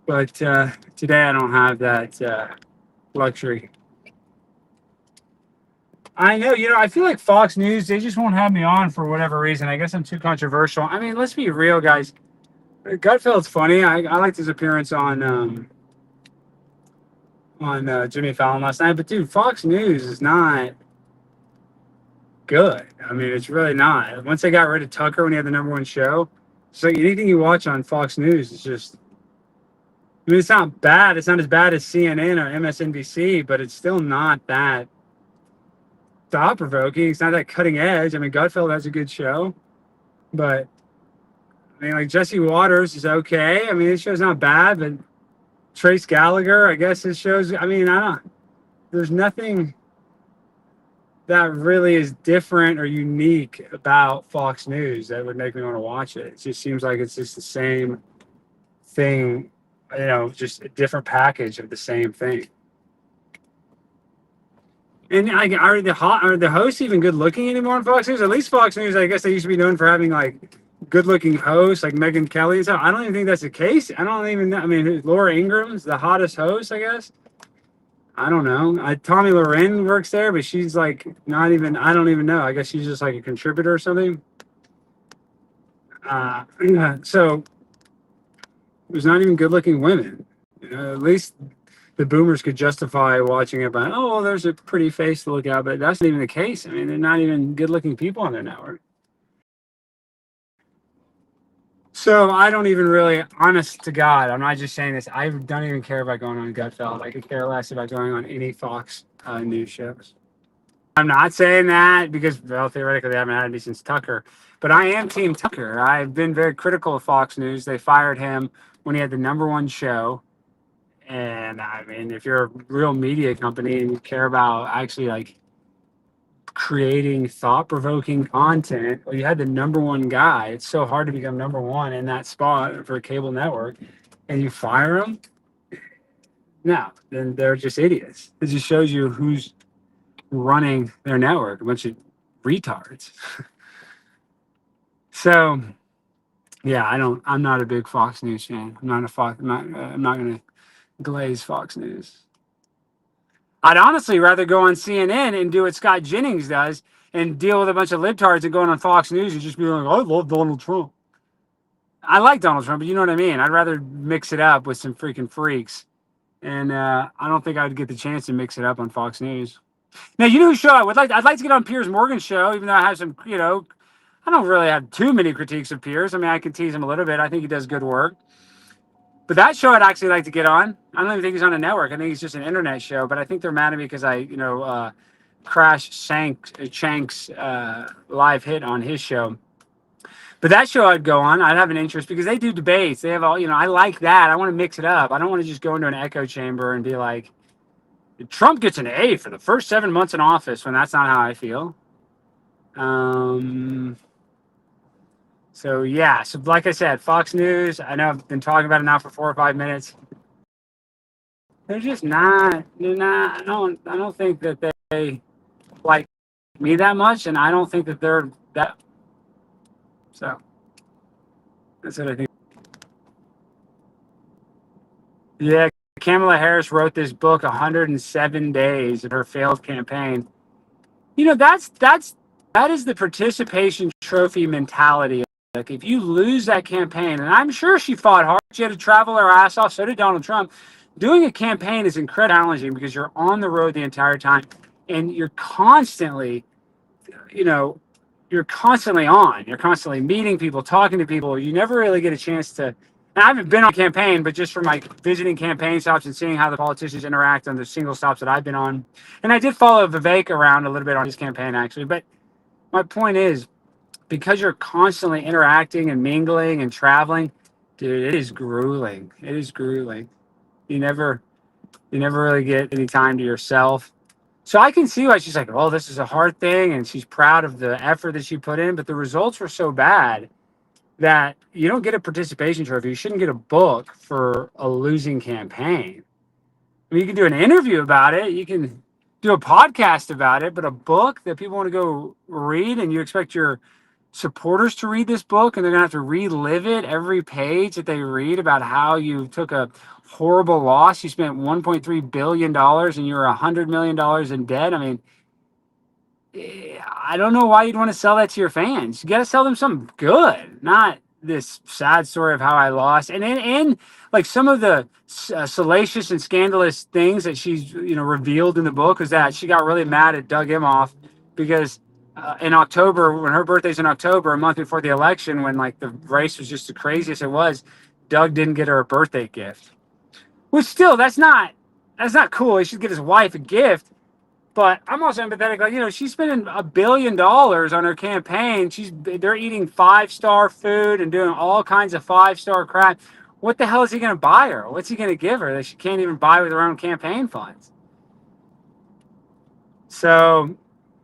But today I don't have that luxury. I know, I feel like Fox News, they just won't have me on for whatever reason. I guess I'm too controversial. I mean, let's be real, guys. Gutfeld's funny. I liked his appearance on Jimmy Fallon last night. But, dude, Fox News is not good. I mean, it's really not. Once they got rid of Tucker when he had the #1 show, it's like anything you watch on Fox News is just, I mean, it's not bad. It's not as bad as CNN or MSNBC, but it's still not that thought-provoking. It's not that cutting edge. I mean, Gutfeld has a good show, but I mean, like Jesse Waters is okay. I mean, his show's not bad, but Trace Gallagher, I guess his show's. I mean, there's nothing that really is different or unique about Fox News that would make me want to watch it. It just seems like it's just the same thing, just a different package of the same thing. And are the hosts even good looking anymore on Fox News? At least Fox News, I guess they used to be known for having like good looking hosts like Megyn Kelly and stuff. I don't even think that's the case. I don't even know. I mean, Laura Ingram's the hottest host, I guess. I don't know. Tommy Loren works there, but she's like not even. I don't even know. I guess she's just like a contributor or something. So there's not even good looking women. At least the boomers could justify watching it by, oh, well, there's a pretty face to look at, but that's not even the case. I mean, they're not even good-looking people on their network. So I don't even really, honest to God, I'm not just saying this. I don't even care about going on Gutfeld. I could care less about going on any Fox news shows. I'm not saying that because, well, theoretically, they haven't had me since Tucker. But I am Team Tucker. I've been very critical of Fox News. They fired him when he had the #1 show. And I mean, if you're a real media company and you care about actually like creating thought-provoking content, well, you had the #1 guy. It's so hard to become #1 in that spot for a cable network, and you fire him. No, then they're just idiots. It just shows you who's running their network, a bunch of retards. So, yeah, I'm not a big Fox News fan. I'm not going to glaze Fox News. I'd honestly rather go on CNN and do what Scott Jennings does and deal with a bunch of libtards and going on Fox News and just be like, I love Donald Trump. I like Donald Trump, but you know what I mean? I'd rather mix it up with some freaking freaks. And I don't think I'd get the chance to mix it up on Fox News. Now, you know who show I'd like to get on Piers Morgan's show, even though I have some, I don't really have too many critiques of Piers. I mean, I can tease him a little bit. I think he does good work. But that show I'd actually like to get on. I don't even think he's on a network. I think he's just an internet show. But I think they're mad at me because I, crashed Shank's live hit on his show. But that show I'd go on. I'd have an interest because they do debates. They have all, I like that. I want to mix it up. I don't want to just go into an echo chamber and be like, Trump gets an A for the first 7 months in office, when that's not how I feel. So yeah, so like I said, Fox News, I know I've been talking about it now for 4 or 5 minutes. They're not, I don't think that they like me that much, and I don't think that they're that, so that's what I think. Yeah, Kamala Harris wrote this book, 107 Days of her failed campaign. That is the participation trophy mentality. Like, if you lose that campaign, and I'm sure she fought hard, she had to travel her ass off, so did Donald Trump. Doing a campaign is incredibly challenging because you're on the road the entire time, and you're constantly, you're constantly on. You're constantly meeting people, talking to people. You never really get a chance to. And I haven't been on a campaign, but just from like visiting campaign stops and seeing how the politicians interact on the single stops that I've been on. And I did follow Vivek around a little bit on his campaign, actually. But my point is, because you're constantly interacting and mingling and traveling, dude, it is grueling. It is grueling. You never really get any time to yourself. So I can see why she's like, oh, this is a hard thing, and she's proud of the effort that she put in, but the results were so bad that you don't get a participation trophy. You shouldn't get a book for a losing campaign. I mean, you can do an interview about it, you can do a podcast about it, but a book that people want to go read, and you expect your supporters to read this book, and they're gonna have to relive it every page that they read about how you took a horrible loss. You spent $1.3 billion and you're $100 million in debt. I mean, I don't know why you'd want to sell that to your fans. You got to sell them something good, not this sad story of how I lost. And like some of the salacious and scandalous things that she's revealed in the book is that she got really mad at Doug Emhoff because in October, when her birthday's in October, a month before the election, when like the race was just the craziest it was, Doug didn't get her a birthday gift. Which still, that's not cool. He should get his wife a gift. But I'm also empathetic. Like, she's spending $1 billion on her campaign. They're eating 5-star food and doing all kinds of 5-star crap. What the hell is he going to buy her? What's he going to give her that she can't even buy with her own campaign funds? So,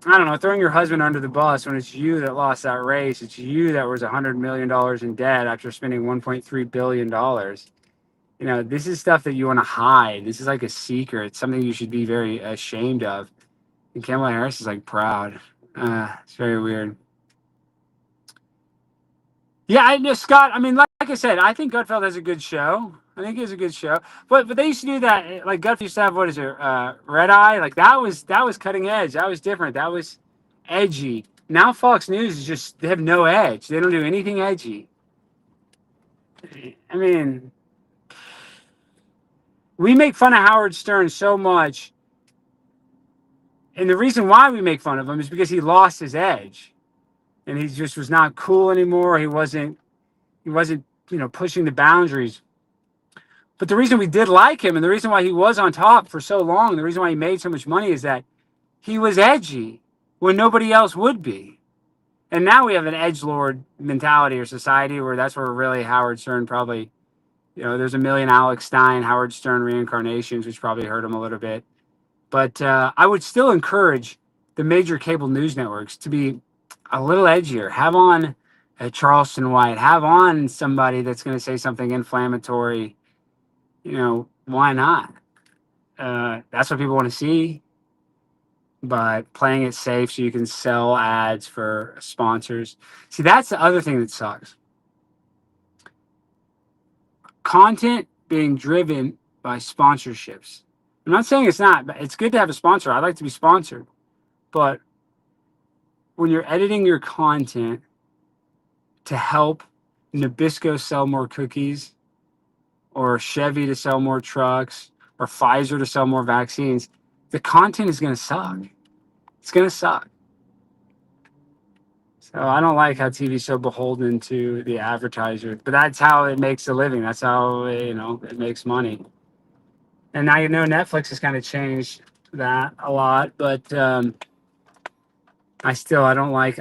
I don't know. Throwing your husband under the bus when it's you that lost that race. It's you that was $100 million in debt after spending $1.3 billion. This is stuff that you want to hide. This is like a secret. It's something you should be very ashamed of. And Kamala Harris is like proud. It's very weird. Yeah, I know, Scott. I mean, like I said, I think Gutfeld has a good show. I think it's a good show. But they used to do that. Like Gutfeld used to have, what is it, Red Eye? Like that was cutting edge. That was different. That was edgy. Now Fox News is just, they have no edge. They don't do anything edgy. I mean, We make fun of Howard Stern so much. And the reason why we make fun of him is because he lost his edge. And he just was not cool anymore. He wasn't, pushing the boundaries. But the reason we did like him and the reason why he was on top for so long, the reason why he made so much money is that he was edgy when nobody else would be. And now we have an edgelord mentality or society where that's where really Howard Stern probably, there's a million Alex Stein, Howard Stern reincarnations, which probably hurt him a little bit. But I would still encourage the major cable news networks to be a little edgier. Have on a Charleston White. Have on somebody that's going to say something inflammatory. Why not? That's what people want to see. But playing it safe so you can sell ads for sponsors. See, that's the other thing that sucks. Content being driven by sponsorships. I'm not saying it's not, but it's good to have a sponsor. I'd like to be sponsored. But when you're editing your content to help Nabisco sell more cookies, or Chevy to sell more trucks, or Pfizer to sell more vaccines, the content is going to suck. It's going to suck. So I don't like how TV is so beholden to the advertiser, but that's how it makes a living. That's how, it makes money. And now, Netflix has kind of changed that a lot, but I don't like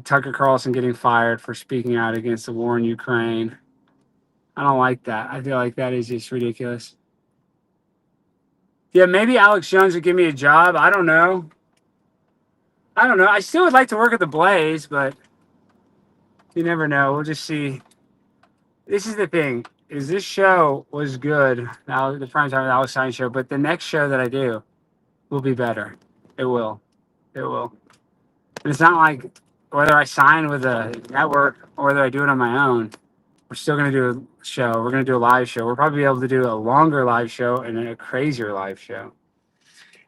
Tucker Carlson getting fired for speaking out against the war in Ukraine. I don't like that. I feel like that is just ridiculous. Yeah, maybe Alex Jones would give me a job. I don't know. I still would like to work at the Blaze, but you never know. We'll just see. This is the thing. Is this show was good. Now the primetime Alex Stein show, but the next show that I do will be better. It will. It will. And it's not like whether I sign with a network or whether I do it on my own. We're still going to do a show. We're going to do a live show. We'll probably be able to do a longer live show and a crazier live show.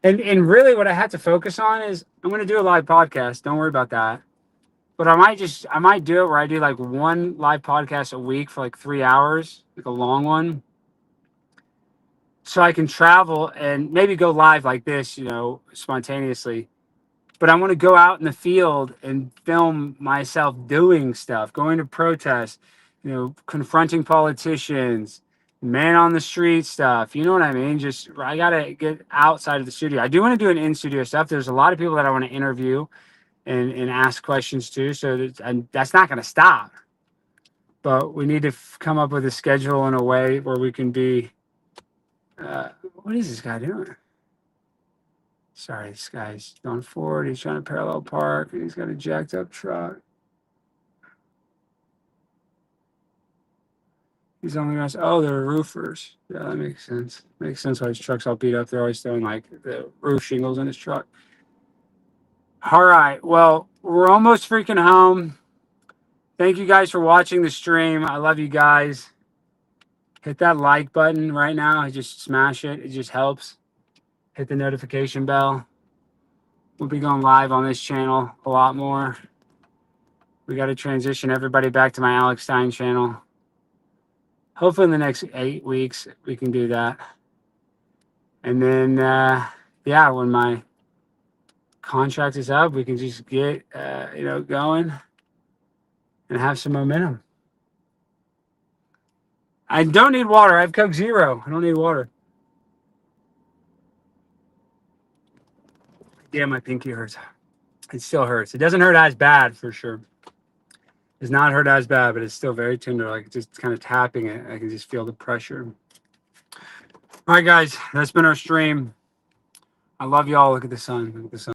And really what I have to focus on is I'm going to do a live podcast. Don't worry about that. But I might do it where I do like one live podcast a week for like 3 hours, like a long one. So I can travel and maybe go live like this, spontaneously. But I want to go out in the field and film myself doing stuff, going to protests, confronting politicians, man on the street stuff. You know what I mean? Just, I got to get outside of the studio. I do want to do an in-studio stuff. There's a lot of people that I want to interview and ask questions to. So that's not going to stop. But we need to come up with a schedule in a way where we can be, what is this guy doing? Sorry, this guy's going forward. He's trying to parallel park, and he's got a jacked up truck. He's on the guys. Oh, they're roofers. Yeah, that makes sense. Makes sense why his truck's all beat up. They're always throwing like the roof shingles in his truck. All right. Well, we're almost freaking home. Thank you guys for watching the stream. I love you guys. Hit that like button right now. Just smash it. It just helps. Hit the notification bell. We'll be going live on this channel a lot more. We got to transition everybody back to my Alex Stein channel. Hopefully in the next 8 weeks, we can do that. And then, when my contract is up, we can just get, going and have some momentum. I don't need water. I have Coke Zero. I don't need water. Yeah, my pinky hurts. It still hurts. It doesn't hurt as bad for sure. It's not hurt as bad, but it's still very tender. Like just kind of tapping it, I can just feel the pressure. All right, guys, that's been our stream. I love y'all. Look at the sun. Look at the sun.